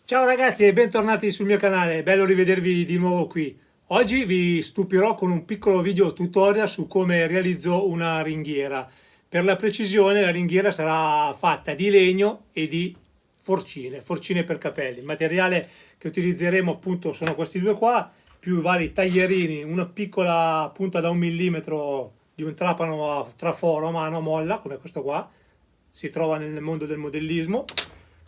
Ciao ragazzi e bentornati sul mio canale, bello rivedervi di nuovo qui. Oggi vi stupirò con un piccolo video tutorial su come realizzo una ringhiera. Per la precisione la ringhiera sarà fatta di legno e di forcine per capelli. Il materiale che utilizzeremo appunto sono questi due qua, più i vari taglierini, una piccola punta da 1 millimetro di un trapano a traforo a mano molla come questo qua, si trova nel mondo del modellismo.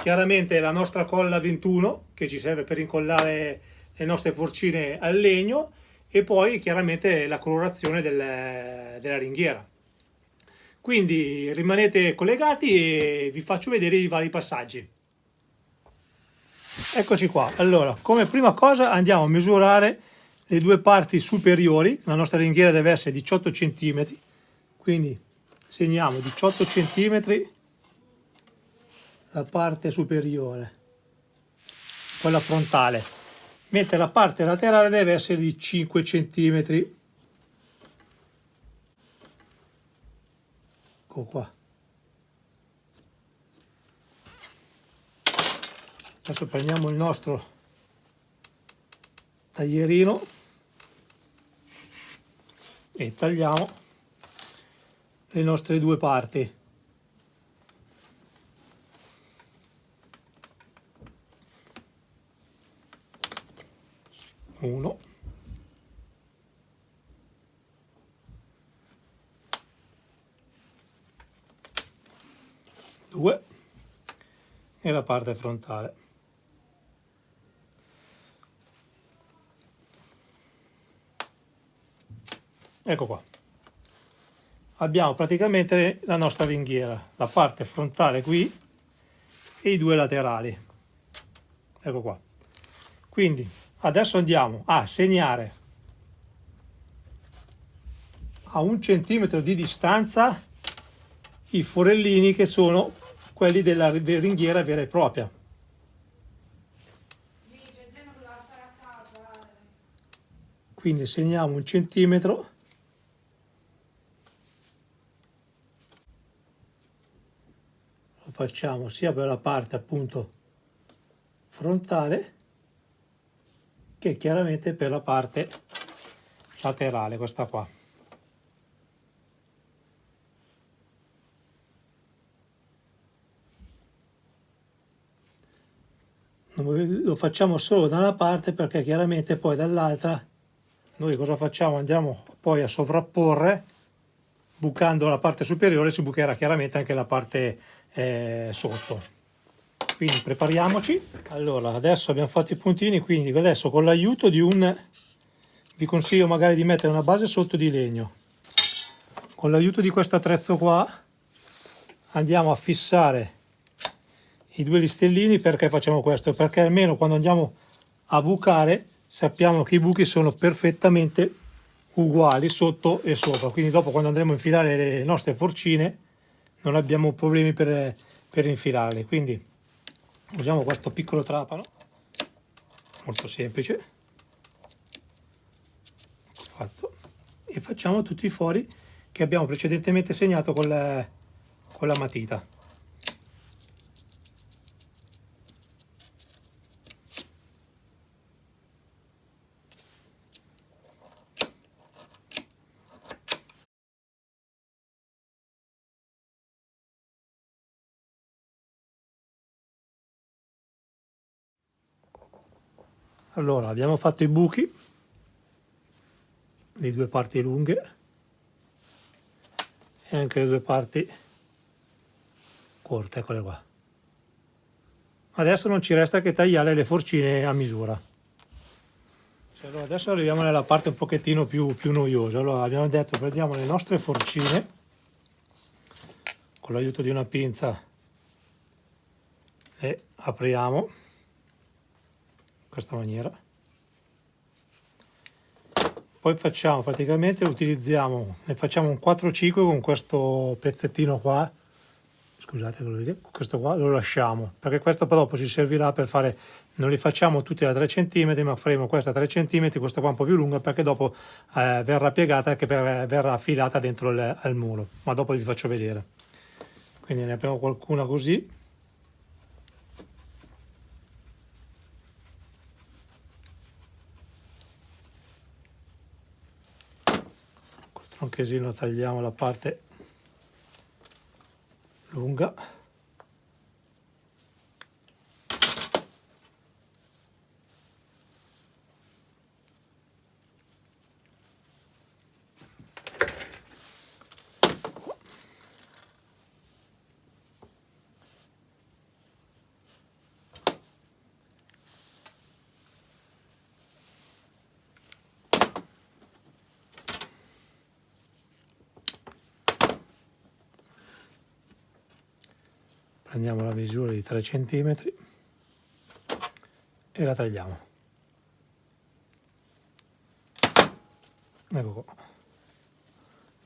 Chiaramente la nostra colla 21 che ci serve per incollare le nostre forcine al legno e poi chiaramente la colorazione della ringhiera. Quindi rimanete collegati e vi faccio vedere i vari passaggi. Eccoci qua. Allora, come prima cosa andiamo a misurare le due parti superiori. La nostra ringhiera deve essere 18 cm, quindi segniamo 18 cm la parte superiore, quella frontale, mentre la parte laterale deve essere di 5 cm. Ecco qua. Adesso prendiamo il nostro taglierino e tagliamo le nostre due parti. Uno, due e la parte frontale. Ecco qua. Abbiamo praticamente la nostra ringhiera, la parte frontale qui e i due laterali. Ecco qua. Quindi adesso andiamo a segnare a 1 centimetro di distanza i forellini che sono quelli della ringhiera vera e propria. Quindi segniamo 1 centimetro . Lo facciamo sia per la parte appunto frontale che chiaramente per la parte laterale, questa qua. Lo facciamo solo da una parte perché chiaramente poi dall'altra noi cosa facciamo? Andiamo poi a sovrapporre, bucando la parte superiore si bucherà chiaramente anche la parte sotto. Quindi prepariamoci. Allora adesso abbiamo fatto i puntini, quindi adesso con l'aiuto di vi consiglio magari di mettere una base sotto di legno. Con l'aiuto di questo attrezzo qua andiamo a fissare i due listellini. Perché facciamo questo? Perché almeno quando andiamo a bucare sappiamo che i buchi sono perfettamente uguali sotto e sopra, quindi dopo quando andremo a infilare le nostre forcine non abbiamo problemi per infilarle. Quindi usiamo questo piccolo trapano molto semplice, fatto, e facciamo tutti i fori che abbiamo precedentemente segnato con la matita. Allora abbiamo fatto i buchi, le due parti lunghe e anche le due parti corte, eccole qua. Adesso non ci resta che tagliare le forcine a misura. Allora adesso arriviamo nella parte un pochettino più noiosa. Allora abbiamo detto, prendiamo le nostre forcine con l'aiuto di una pinza e apriamo in questa maniera. Poi facciamo praticamente, ne facciamo un 4-5 con questo pezzettino qua. Scusate, questo qua lo lasciamo perché questo poi dopo ci servirà per fare, non li facciamo tutti da 3 cm, ma faremo questa 3 cm, questa qua un po' più lunga perché dopo verrà piegata, che verrà affilata dentro al muro, ma dopo vi faccio vedere. Quindi ne abbiamo qualcuna così, un casino tagliamo la parte lunga. Prendiamo la misura di 3 cm e la tagliamo. Ecco qua.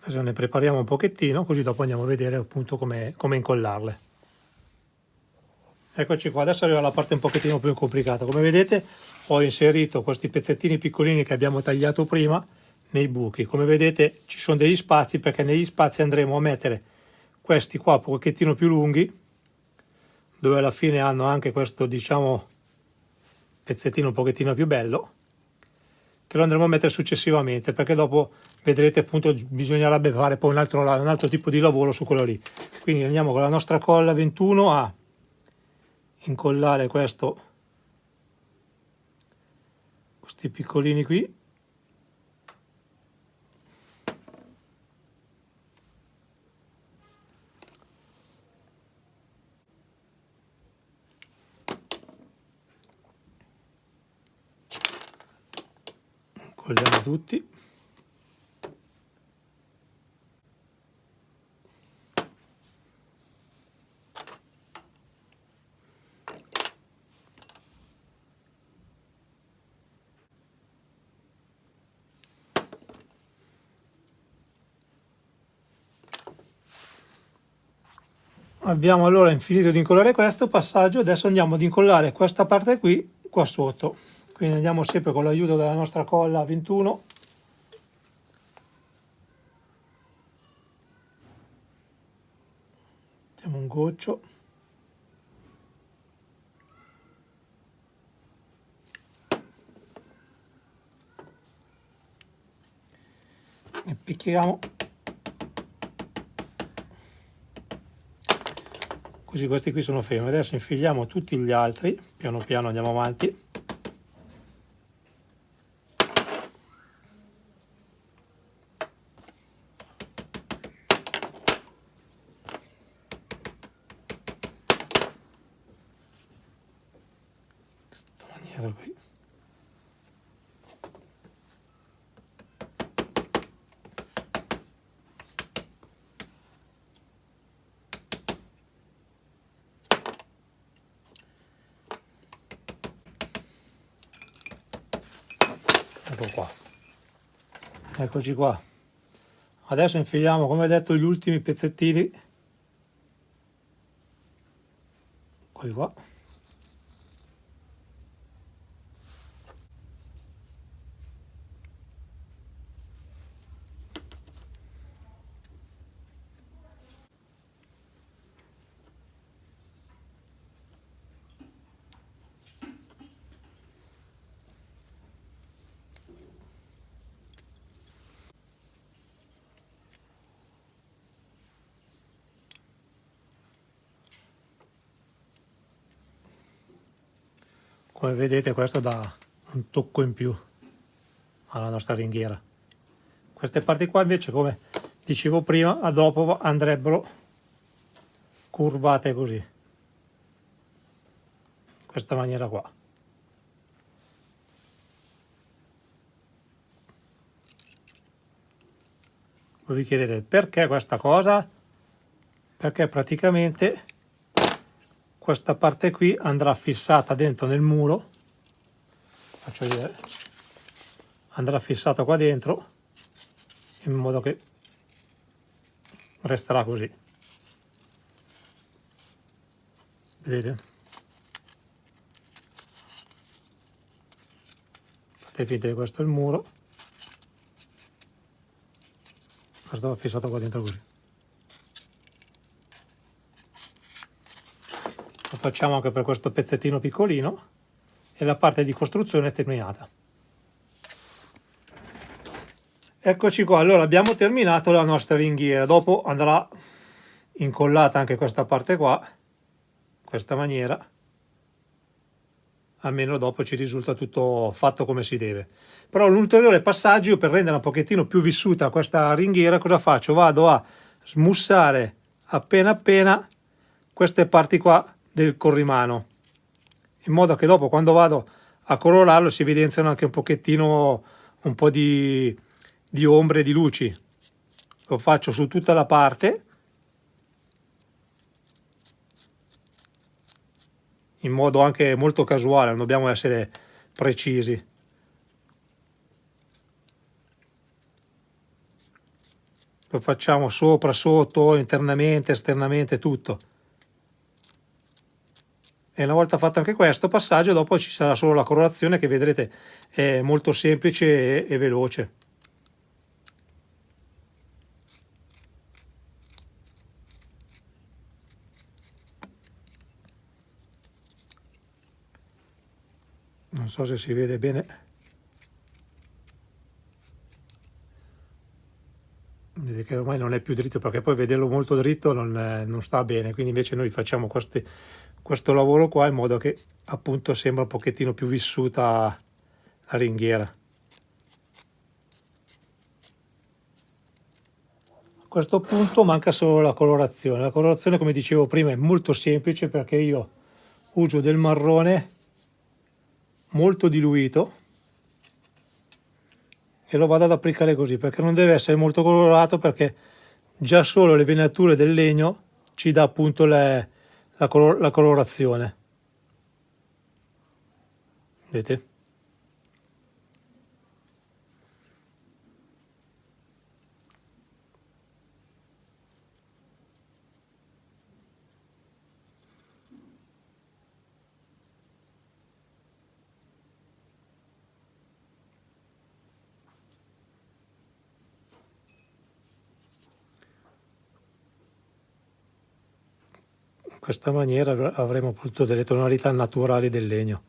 Adesso ne prepariamo un pochettino, così dopo andiamo a vedere appunto come incollarle. Eccoci qua, adesso arriva la parte un pochettino più complicata. Come vedete ho inserito questi pezzettini piccolini che abbiamo tagliato prima nei buchi. Come vedete ci sono degli spazi, perché negli spazi andremo a mettere questi qua un pochettino più lunghi, dove alla fine hanno anche questo, diciamo, pezzettino un pochettino più bello, che lo andremo a mettere successivamente, perché dopo vedrete appunto bisognerebbe fare poi un altro tipo di lavoro su quello lì. Quindi andiamo con la nostra colla 21 a incollare questi piccolini qui. Incolliamo tutti. Abbiamo allora finito di incollare questo passaggio, adesso andiamo ad incollare questa parte qui qua sotto. Quindi andiamo sempre con l'aiuto della nostra colla 21. Mettiamo un goccio. E picchiamo. Così questi qui sono fermi. Adesso infiliamo tutti gli altri, piano piano andiamo avanti. In questa maniera qui. Ecco qua, eccoci qua. Adesso infiliamo, come detto, gli ultimi pezzettini, quelli qua. Come vedete questo dà un tocco in più alla nostra ringhiera. Queste parti qua invece, come dicevo prima, a dopo andrebbero curvate così, in questa maniera qua. Voi vi chiedete perché questa cosa? Perché praticamente questa parte qui andrà fissata dentro nel muro, faccio vedere, andrà fissata qua dentro in modo che resterà così, vedete? Fate finta che questo è il muro, questo va fissato qua dentro così. Lo facciamo anche per questo pezzettino piccolino e la parte di costruzione è terminata. Eccoci qua, allora abbiamo terminato la nostra ringhiera, dopo andrà incollata anche questa parte qua, questa maniera, almeno dopo ci risulta tutto fatto come si deve. Però l'ulteriore passaggio, per rendere un pochettino più vissuta questa ringhiera, cosa faccio? Vado a smussare appena appena queste parti qua del corrimano, in modo che dopo, quando vado a colorarlo, si evidenziano anche un pochettino un po' di ombre e di luci. Lo faccio su tutta la parte, in modo anche molto casuale, non dobbiamo essere precisi. Lo facciamo sopra, sotto, internamente, esternamente, tutto. E una volta fatto anche questo passaggio, dopo ci sarà solo la colorazione, che vedrete è molto semplice e veloce. Non so se si vede bene. Vedete che ormai non è più dritto, perché poi vederlo molto dritto non sta bene, quindi invece noi facciamo questo lavoro qua in modo che appunto sembra un pochettino più vissuta la ringhiera. A questo punto manca solo la colorazione. La colorazione, come dicevo prima, è molto semplice, perché io uso del marrone molto diluito e lo vado ad applicare così, perché non deve essere molto colorato, perché già solo le venature del legno ci dà appunto la colorazione. Vedete? In questa maniera avremo appunto delle tonalità naturali del legno.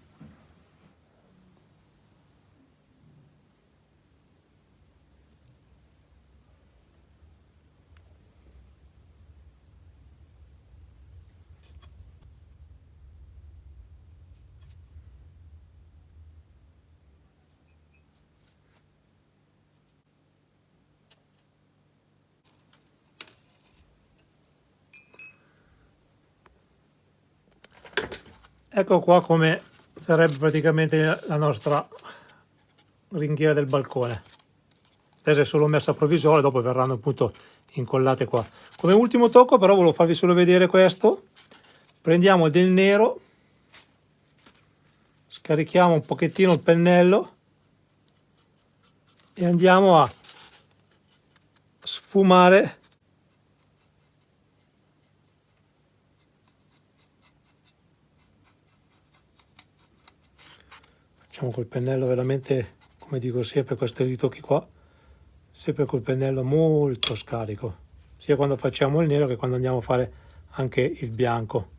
Ecco qua come sarebbe praticamente la nostra ringhiera del balcone. Adesso è solo messa provvisoria, dopo verranno appunto incollate qua. Come ultimo tocco però volevo farvi solo vedere questo. Prendiamo del nero, scarichiamo un pochettino il pennello e andiamo a sfumare facciamo col pennello veramente, come dico sempre, questi ritocchi qua, sempre col pennello molto scarico, sia quando facciamo il nero che quando andiamo a fare anche il bianco.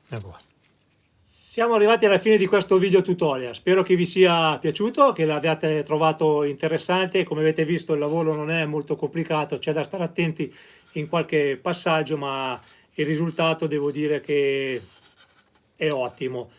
Ecco qua. Siamo arrivati alla fine di questo video tutorial, spero che vi sia piaciuto, che l'abbiate trovato interessante. Come avete visto il lavoro non è molto complicato, c'è da stare attenti in qualche passaggio, ma il risultato devo dire che è ottimo.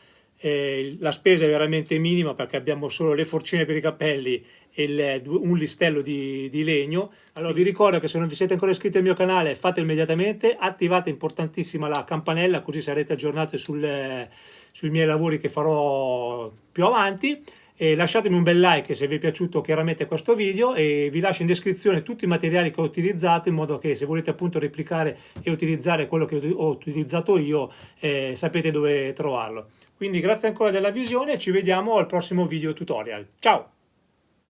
La spesa è veramente minima, perché abbiamo solo le forcine per i capelli e un listello di legno. Allora vi ricordo che se non vi siete ancora iscritti al mio canale, fatelo immediatamente, attivate importantissima la campanella, così sarete aggiornati sui miei lavori che farò più avanti. E lasciatemi un bel like se vi è piaciuto chiaramente questo video, e vi lascio in descrizione tutti i materiali che ho utilizzato, in modo che se volete appunto replicare e utilizzare quello che ho utilizzato io, sapete dove trovarlo. Quindi grazie ancora della visione e ci vediamo al prossimo video tutorial. Ciao!